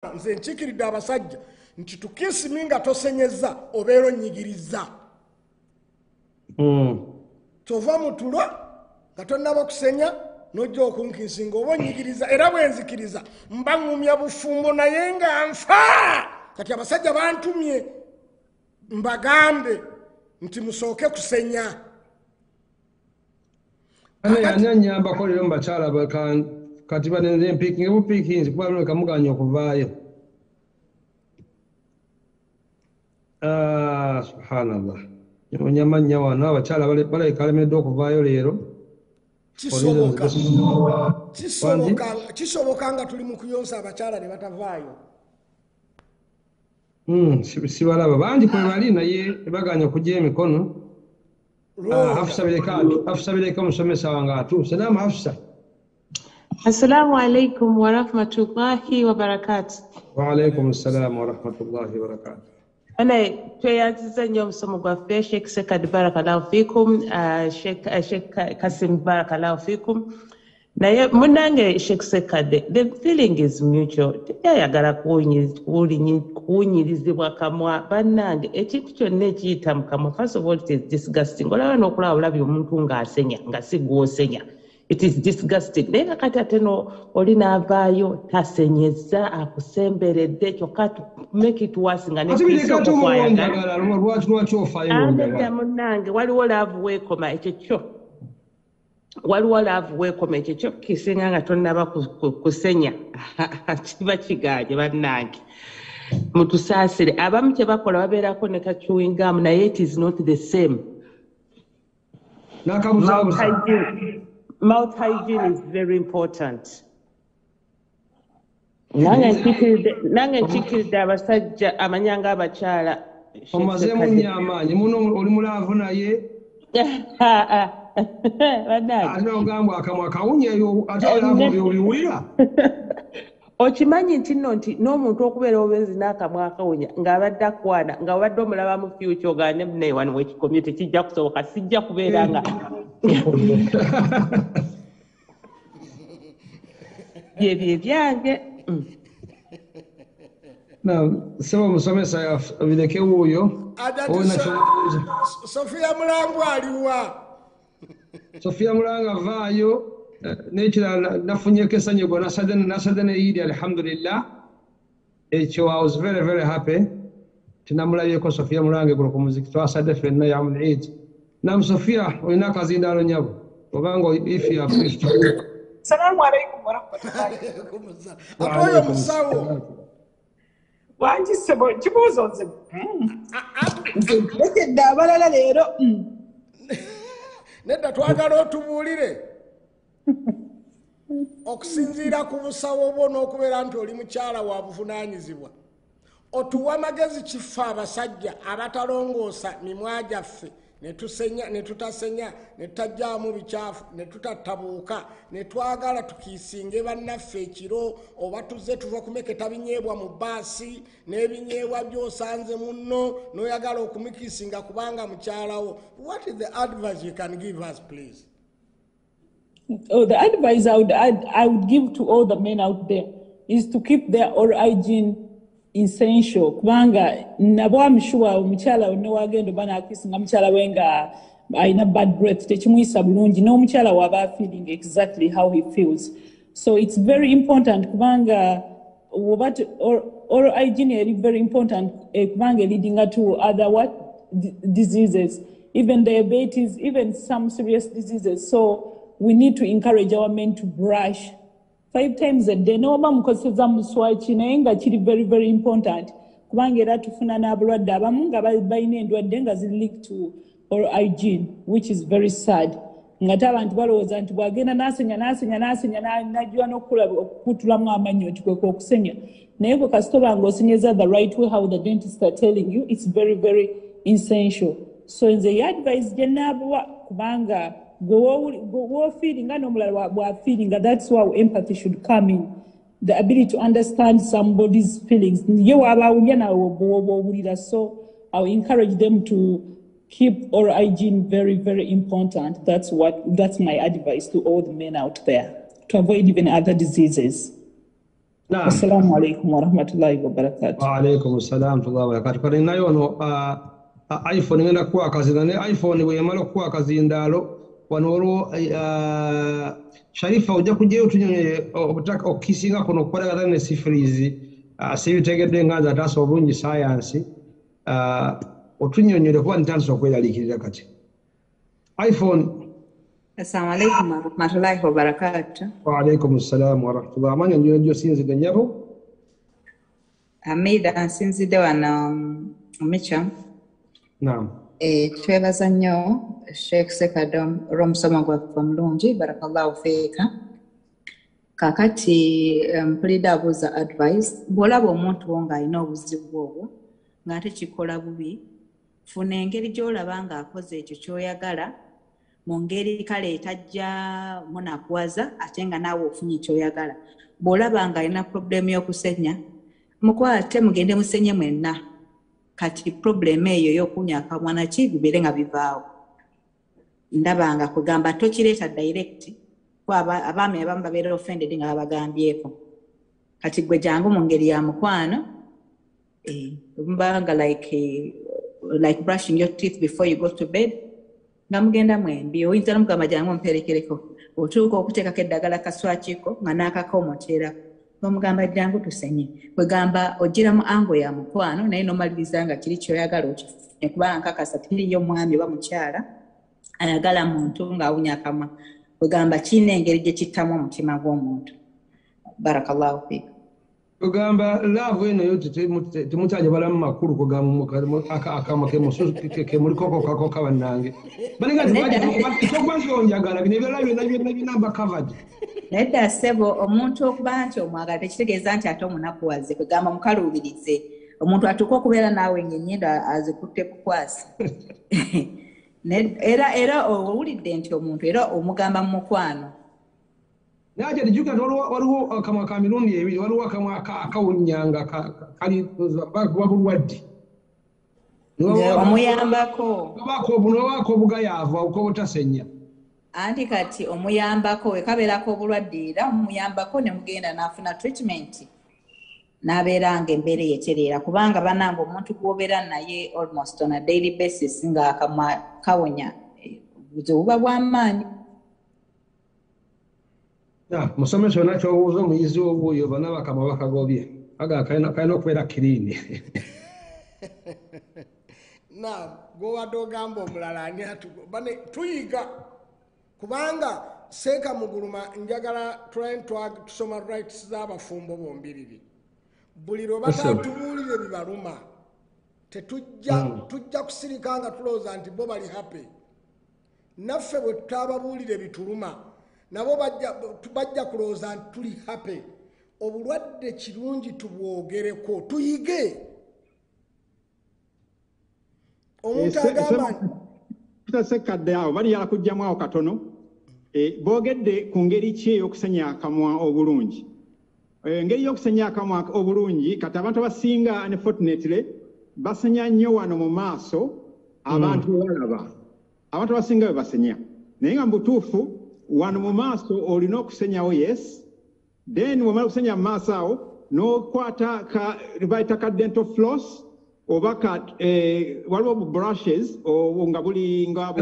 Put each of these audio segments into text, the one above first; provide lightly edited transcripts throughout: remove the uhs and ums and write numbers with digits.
nze nkikiridde abasajja nti tukisiminga tosenyeza obeera onyigiriza tova mu tulo nga tonnaba kusenya nojja okunkisinga oba onyigiriza era bwe nzikiriza mba ŋŋumya bufumbo naye nga nfa kati abasajja bantumye mbagambe nti musooke kusenya anyanyambako leero mubakyala kati banenze empiikingi bupiikinzi kuba bino kamuganya okuvaayo subhanallah onyamanya wano abakyala balabika alemeddwe okuvaayo leero kisoboka nga tuli mu kuyonsa abakyala ne batavaayo sibalaba bangi kwe bali naye baganya okujja emikono Hafsa bireka omusomesa wange atuuse naama Hafsa. Assalamu alaikum wa rahmatullahi wa barakatuh. Wa alaikum assalam wa rahmatullahi wa barakatuh. Ana tweyanziza nnyo omusomo gwaffe Sheikh Sekad barakallahu fikum, Sheikh Kasim barakallahu fikum. Naye munange Sheikh Sekad, the feeling is mutual. Teyayagala kuwunyirizibwa kamwa bannange ekintu kyonna ekiyita mu kamwa. First of all, it is disgusting. Olaba n'okulaba olabye omuntu ng'asenya nga si gw'osenya. It is disgusting. Naye kakati ate no oli n'avaayo tasenyezza akusemberedde kyokka to make it worse nga nekwayagala munnange waliwo laavu weekoma ekyo kyo. Waliwo laavu weekoma ekyo kyo kisinga nga tonnaba kusenya kiba kiganye bannange mutusaasire abamu kye bakola babeerako ne ka chewing gum naye it is not the same. Mouth hygiene is very important. Nange nkikiridde abasajja amanyanga abakyala omazeemu nnyo amaanyi muno oli mulaavu naye ate ogamba akamwa akawunyeyo ate olaavu obiwulira okimanyi nti nno nti n'omuntu okubeera obenzi n'akamwa akawunya ng'abadde akwana nga obadde omulaba mu future ogane naye wano wekikomye tekijja kusoboka sijja kubeera nga byebye byange sebo omusomesa bireke wuuyo Sofia Mulangu aliwa Sofia Mulanga vaayo nekirala nafunyeko essanyu nasadde ne Eid alhamdulillah ekyo I was very very happy tinamulabyeko Sofia Mulanga guno ku muziki twasadde ffenna yamul Eid nam Sofia olina akazindaalo nyabo obanga if you are Christian. Assalamu alaikum wa rahmatullahi atoyo musawo wangi sebo kibuuzo nze ntegedde abalala leero nedda twagala otubuulire okusinziira ku busawo bwo n'okubeera nti oli mukyala wa buvunaanyizibwa otuwa amagezi kifa abasajja abatalongoosa mimwa gyaffe ne tutasenya ne tutajjaamu bicaafu ne tutattabuuka ne twagala tukiisinge bannaffe ekiro oba tuzze tuva kumeketa binyeebwa mu baasi n'ebinyeebwa by'osanze munno n'oyagala okumukiisinga kubanga mukyalawo. What is the advice you can give us, please? Oh, the advice I would give to all the men out there is to keep their oral hygiene essential. Kubanga nabo amshuwa omukyala nowagenda bana akisinga mukyala wenga ayina bad breath tekimuyisa bulungi n'omukyala waba feeling exactly how he feels. So it's very important kubanga what oral hygiene is very important kubanga leading to other diseases, even diabetes, even some serious diseases. So we need to encourage our men to brush 5 times a day. No oba mukozesa muswaki naye nga kiri very very important kubanga era tufuna n'abalwadde abamu nga balina endwadde nga ziri linked to oral hygiene, which is very sad. Ngate abantu balowooza nti bwagenda n'asenya najjwa n'okukutulamu amannyo nti kweka okusenya naye gwe kasitoba ng'osenyeza the right way how the dentists are telling you, it's very very essential. So nze advice gye naabawa kubanga go feeling and feeling, that's why empathy should come in, the ability to understand somebody's feelings. So I'll encourage them to keep oral hygiene very very important. That's my advice to all the men out there, to avoid even other diseases. Naam. Assalamu alaikum wa rahmatullahi wa barakatuh. Wa alaikum assalam wa rahmatullahi wa barakatuh. Kali nayo no iPhone ngenda kwa kazi na iPhone bwe yamala kwa kazi ndalo wanoro Sharifa ujja kujeyo tunyonye obutaka okisinga kono kwala ne sifrizi sibitegedde nganza taso obungi science otunyonyere kuba ntanso okweraliikirira kati iPhone. Assalamu alaikum wa rahmatullahi wa barakatuh. Wa alaikum assalam wa rahmatullahi. Amanya nyo sinzide nyabo Hamida nsinzidde wano Micha. Naam. Twebaza nnyo Sheikh Sekadom olw'omusomo gwaffe omulungi, barakallahu feeka. Kakati mpulidde abuuza advice, bw'olaba omuntu wo ng'alina obuzibu obwo ng'ate kikola bubi, funa engeri gy'olaba ng'akoze ekyo ky'oyagala mu ngeri kale etajja munakuwaza ate nga naawe ofunye ky'oyagala. Bw'olaba ng'alina problemu y'okusenya, mukwate mugende musenye mwenna. Kati problem eyo y'okunya akamwana ki bibeere nga bivaawo. Ndaba nga kugamba tokireeta direct kuba abaami abamu babeera offended nga babagambyeko. Kati gwe jangu mu ngeri ya mukwano mbanga like brushing your teeth before you go to bed nga mugenda mwembi oyinza n'omugamba jangu mperekereko otuuka okuteekako eddagala kaswakiko nga n'akako omuteerako omugamba jangu tusenye kwegamba ogiramu ango ya mukwano naye nomaliriza nga kiri kyoyagala okifune kubanga nkakasa tiriyo mwami oba mukyala ayagala muntu ng'awunya akamwa kwegamba kiina engeri gye kittamu omutima gw'omuntu. Barakallahu fiik. Kugamba laavu eno yo temutaja balamu makulu kugamba akama ke mulikoko kako kabannange balingaokwanzonjagala bino ebyala byonna covered. Nedda ssebo omuntu okuba nti omwagala tekitegeeza nti ate omunakuwaze kwegamba mukaluubirize omuntu atuuka okubeera naawe ennyindo azikutte kukwasa era owulidde nti omuntu era omugamba mu mukwano naje lijuka waliwo akamwa ka mirundi ebiri waliwo akamwa akawunyanga kali wabulwadde omuyambako wako obugayaavu uko butasenya anti kati omuyambako wekabeerako obulwadde era omuyambako ne mugenda n'afuna treatment n'abeeranga embeera yetereera kubanga bananga omuntu gwobeera naye almost on a daily basis ng'akamwa kawonya obuzibu buba bw'amaanyi. Musomesa ona ky'obuuza omuyizi obuuyo bana bakamwa bakagobye kalina okubeera kiriini. Gwobadde ogamba omulala ani bane tuyiga kubanga Seeka Muguluma njagala tusoma rights z'abafumbo bombiriri buli lwe batatubuulire bibaluma tujja kusirika nga tulowooza nti bo bali happy naffe bwe tutababuulire bituluma nabo bajja kulowooza nti tuli happy. Obulwadde kirungi tubwogereko tuyige. Omuntu agamba tutasekadde awo bali yala kujjamu awo katono boogedde ku ngeri ki ey'okusenya akamwa obulungi. Engeri y'okusenya akamwa obulungi kati abantu abasinga unfortunately basenya nnyo wano mu maaso abantu balaba abantu abasinga bwe basenya naye nga mu butuufu wano mu maaso olina okusenyawo yes then wamala okusenya mu maaso awo n'okwata bayita ka dental floss oba waliwo brushes nga buli nga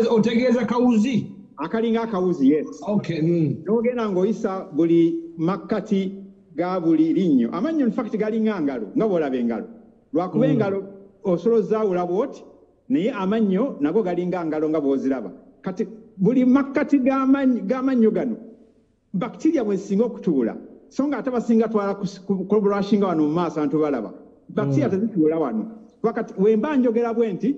otegeeza kawuzi akalinga akawuzi yes n'ogenda ng'oyisa buli makkati ga buli linnyo amannyo in fact galinga ngalo nga bw'olaba engalo lwakuba engalo osobola zaawula bw'oti naye amannyo nago galinga ngalo nga bw'oziraba kati buli makkati g'amannyo gano bacteria bwesinga okutuula so nga ate basinga twala ku brushinga wano mu maaso abantu balaba bacteria tezituula wano wakati wemba njogera bwe nti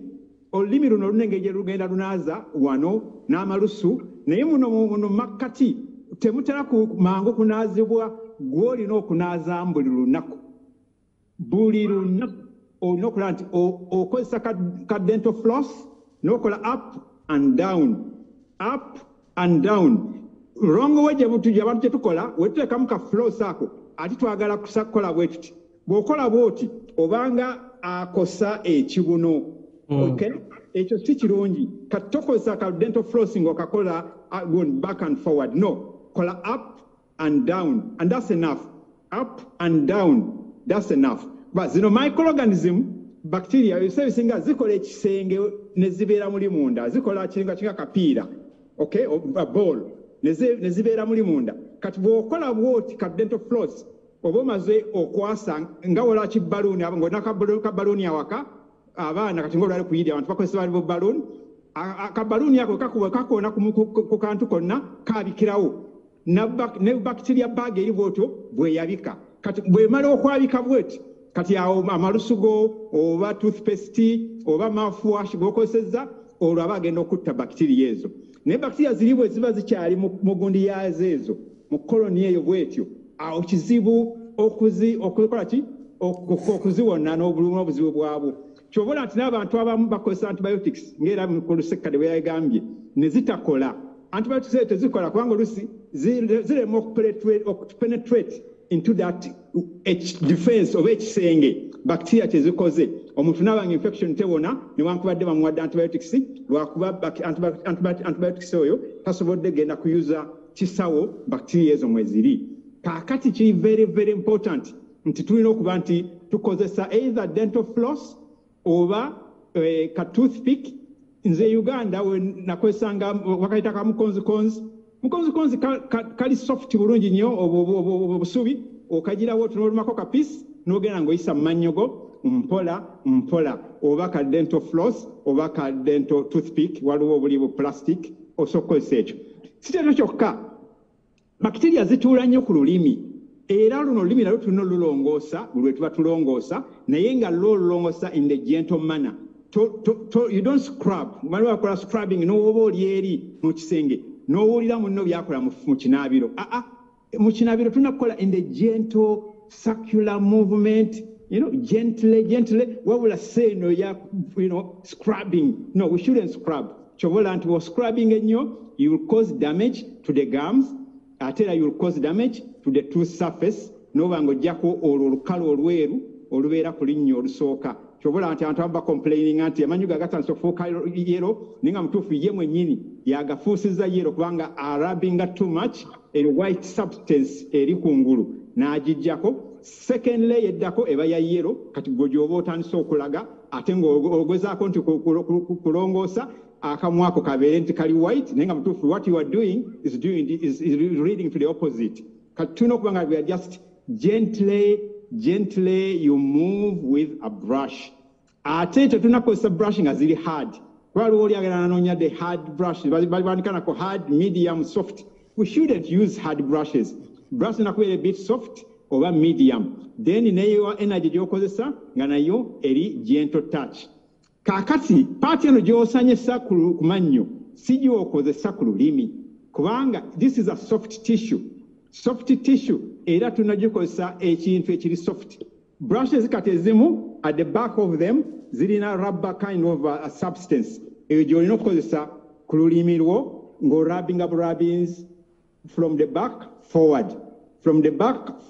olulimi luno lunenge gye lugenda lunaaza wano n'amalusu naye muno makkati temutera mangu kunaazibwa gw'olina okunaazamu buli lunaku olina okulaba nti okozesa ka dental floss n'okola up and down rongo we gye abantu gye tukola wetuteekamu ka floss ako ati twagala kukola bwe tuti bw'okola bw'oti obanga akosa ekibuno ekyo si kirungi kati tokozesa ka dental flossing okakola going back and forward no kola up and down and that's enough up and down, that's enough. But zino microorganism bacteria ebisinga zikola ekisenge ne zibeera muli munda, zikola kinga kapiira, okay, a ball ne zibeera muli munda. Kati bw'okola bwoti ka dental floss oba omaze okwasa nga wola ki balloon ng'olina ka balloon awaka abaana kati ng'olwali kuyirya abantu bakozesa bali bu balloon ka balloon ako kakoona ku kantu konna kaabikirawo ne bacteria bag eri bwotyo bweyabika. Kati bw'emala okwabika bweti kati awo amalusugo oba toothpaste oba mouthwash g'okozesezza olwo aba agenda okutta bacteria ezo. Naye bacteria ziri bwe ziba zikyali mu gundi yazo ezo mu koloni eyo bwetyo awo kizibu okukola ki okuziwona n'obuzibu bwabwo. Kyobola nti n'abantu abamu bakozesa antibiotics ng'era mu lusekkade bwe yagambye ne zitakola. Antibiotics ezo tezikola kubanga olusi zirema okupenetrate into that defense oba ekisenge bacteria tezikoze. Omuntu n'abanga infection tewona newankubadde bamuwadde antibiotics lwakuba antibiotics oyo tasobodde genda kuyuza kisawo bacteria ezo mweziri. Kakati kiri very very important nti tulina okuba nti tukozesa either dental floss oba ka toothpick. Nze Uganda we nakozesanga wakayita ka mukonzikonzi kali soft bulungi nnyo obusubi okagirawo tunolumako ka piece n'ogenda ng'oyisa mu mannyogo mpola oba ka dental floss oba ka dental toothpick waliwo obuli bu plastic osobola okukozesa ekyo. Sitero kyokka bacteria zituula nnyo ku lulimi era luno olulimi nalwo tulina olulongoosa buli lwe tuba tulongoosa naye nga lwolulongoosa in the gentle manner. You don't scrub. Mali wakola scrubbing n'oba oli eri mu kisenge n'owulira munno byakola mu kinaabiro. Mu kinaabiro tulina kukola in the gentle circular movement, gently wabula seno ya scrubbing. No, we shouldn't scrub. Kyobola nti scrubbing ennyo you will cause damage to the gums ate era you will cause damage to the tooth surface n'oba ng'ojjako olwo olukalo olweru olubeera ku linnyo olusooka. Kyobola nti abantu complaining nti amanyu gagatandise okufuuka yero naye nga mutuufu ye mwennyini yagafuusizza yero kubanga arabinga too much a white substance eri kungulu n'agijjako. Second layer eddako eba ya yero kati gwe gy'oba otandise okulaga ate ng'ogezaako nti kulongoosa akamwa ako kabeere nti kali white naye nga mutuufu what you are doing is leading to the opposite. Kati tulina okuba nga we are just gently you move with a brush. Ate tetunakozesa brush nga ziri hard. Waliwo oli agenda nanoonya the hard brush baliwandikanako hard, medium, soft. We shouldn't use hard brushes. Brush nakubeera a bit soft oba medium. Then neyo energy gy'okozesa nga nayo eri gentle touch. Kakati paati eno gy'osanyesa ku mannyo si gy'okozesa ku lulimi kubanga this is a soft tissue era tunagikozesa ekintu ekiri soft. Brushes kati ezimu at the back of them zirina rubber kind of a substance eyo gy'olina okukozesa ku lulimi lwo ng'orubbing up rubbings from the back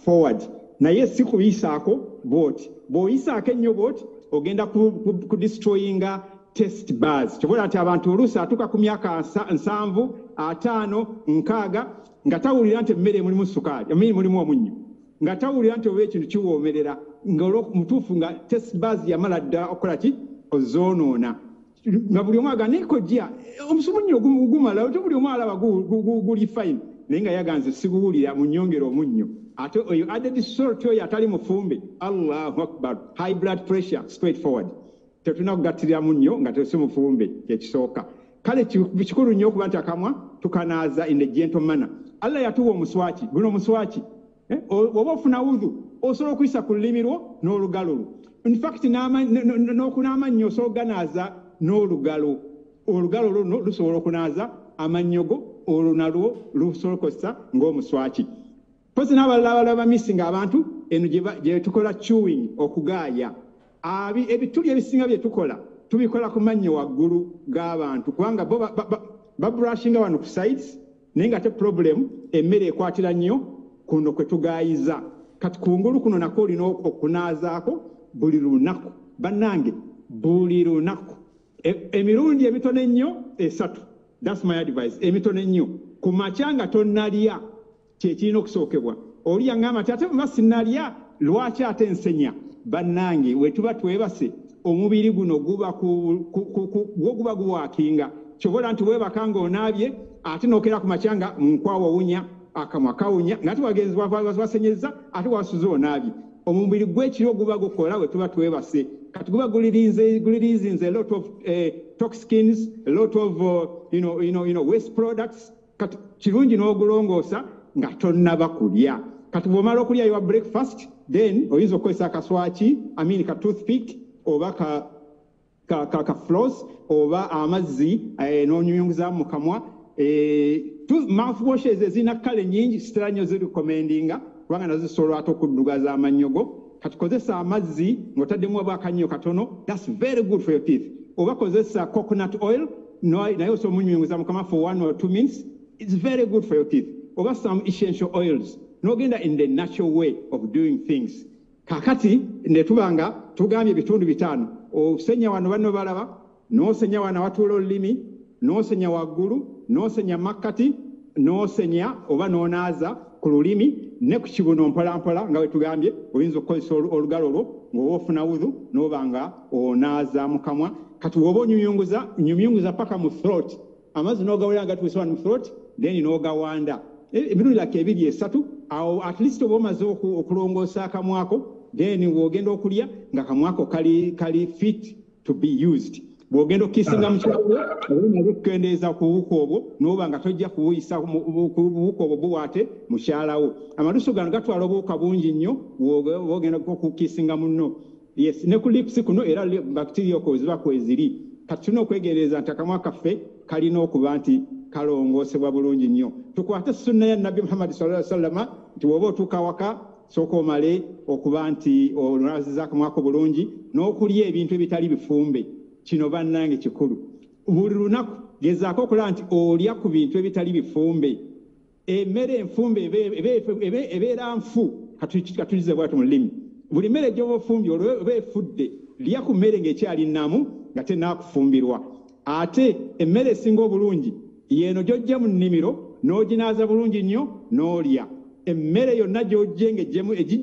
forward naye si kuyisaako bwoti. Bw'oyisaako ennyo bwoti ogenda ku destroyinga test bars. Kyobola nti abantu oluusi atuuka ku myaka 7, 5, 6 nga tawulira nti emmere mulimu sukaali mulimu omunnyo nga tawulira nti oba ekintu kiwoomerera mutuufu nga test bars yamala dda okukola ki ozoonoona nga buli omu aganeko jja omusumunyo gumala ote buli omu alaba guli fine naye nga yaganze siguwulira mu nnyongera omunnyo ate oyo added salt oyo atali mufumbe Allahu Akbar high blood pressure straight forward tetulina kugattirira munnyo nga tesi mufumbe kyekisooka. Kale kikulu nnyo okuba nti akamwa tukanaaza in a gentle manner. Allah yatuwa omuswaki guno omuswaki oba ofuna wudhu osobola okuyisa ku lulimi lwo n'olugalo lwo. In fact n'okun'amannyo osobola oganaaza n'olugalo. Olugalo lwo lusobola okunaaza amannyogo olwo nalwo lusobola okukozesa ng'omuswaki. Pozi n'abalala bamisi ng'abantu eno gye tukola chewing okugaaya. Ebituli ebisinga bye tukola tubikola ku mannyo waggulu g'abantu kubanga bo babrushinga wano ku sides naye nga te problem emmere ekwatira nnyo kuno kwe tugaayiza. Kati kungulu kuno nako olina okunaazaako buli lunaku bannange buli lunaku emirundi emitono ennyo 3. That's my advice. Emitono ennyo ku makya nga tonnalya kyekirina okusookebwa olya ngamba nti ate bwe sinalya lwaki ate nsenya bannange wetuba twebase omubiri guno guba guba guwaakinga kyobola nti weebakanga onaabye ate nookera ku makyanga nkwawo wunya akamwa kawunya ngati wagenzi wasenyeza ate wasuze onaabye omubiri gw'ekiro guba gukola wetuba twebase kati guba gulirizinze a lot of toxins, a lot of waste products. Kati kirungi n'ogulongoosa nga tonnaba kulya. Kati bw'omala okulya your breakfast, then oyinza okukozesa akaswaki, ka toothpick, oba ka floss, oba amazzi n'onyunyunguza mu kamwa. Mouthwashes ezirina kkale nnyingi sitera nnyo zirecommendinga kubanga nazo zisobola ate okuddugaza amannyogo. Kati kozesa amazzi ng'otaddemu obwakannyo katono, that's very good for your teeth. Oba kozesa coconut oil, naye osobola omunyunyunguza mu kamwa for 1 or 2 minutes, it's very good for your teeth. Oba some essential oils, n'ogenda in the natural way of doing things. Kakati ne tubanga tugambye ebitundu 5, osenya wano banno balaba, n'osenya wano awatuula olulimi, n'osenya waggulu, n'osenya makkati, n'osenya oba n'onaaza ku lulimi ne ku kibuno mpolampola nga wetugambye oyinza okukozesa olugalo lwo ng'oba ofuna wudhu n'oba nga onaaza mu kamwa. Kati woba onyumyunguza paka mu throat, amazzi n'ogawulira nga tuwisa wano mu throat, then n'ogawanda emirundi like 2 3 awo at least oba omaze okulongoosa akamwako, then w'ogenda okulya nga akamwako kali fit to be used. Bw'ogenda okkisinga mu kyalo olinaze okukendeeza ku buwuka obwo n'oba nga tojja kuwuyisa ku buwuka obwo buwaate mukyalawo. Amalusu gano gatwala obuwuka bungi nnyo bw'ogenda okukkisinga munno. Yes, ne ku lips kuno era bacteria ziba kweziri. Kati tulina okwegendereza nti akamwa kaffe kalina okuba nti kalongoosebwa bulungi nnyo. Tukwate sunna ya Nabbi Muhammad sallallahu alaihi wasallam nti bw'oba otuuka waka sooka omale okuba nti onaaziza akamwako bulungi n'okulya ebintu ebitali bifumbe. Kino bannange kikulu. Buli lunaku gezaako okulaba nti olya ku bintu ebitali bifumbe. Emmere enfumbe ebeera nfu katulize bwatu mu lulimi. Buli mmere gy'oba ofumbye oba efudde lya ku mmere ng'ekyali nnamu nga tennaakufumbirwa. Ate emmere esinga obulungi yeeno gy'ojja mu nnimiro n'oginaaza bulungi nnyo n'olya. Emmere yonna gy'ojje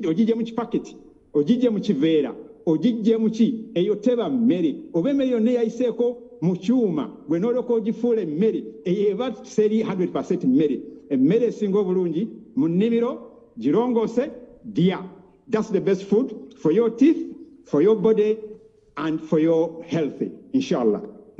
ogijje mu kipaketi, ogijje mu kiveera, ogijje mu ki, eyo teba mmere. Oba emmere yonna eyayiseeko mu kyuma gwe n'olyoka ogifuula emmere, eyo eba seri 100% mmere. Emmere esinga obulungi mu nnimiro girongoose lya. That's the best food for your teeth, for your body, and for your health, inshallah.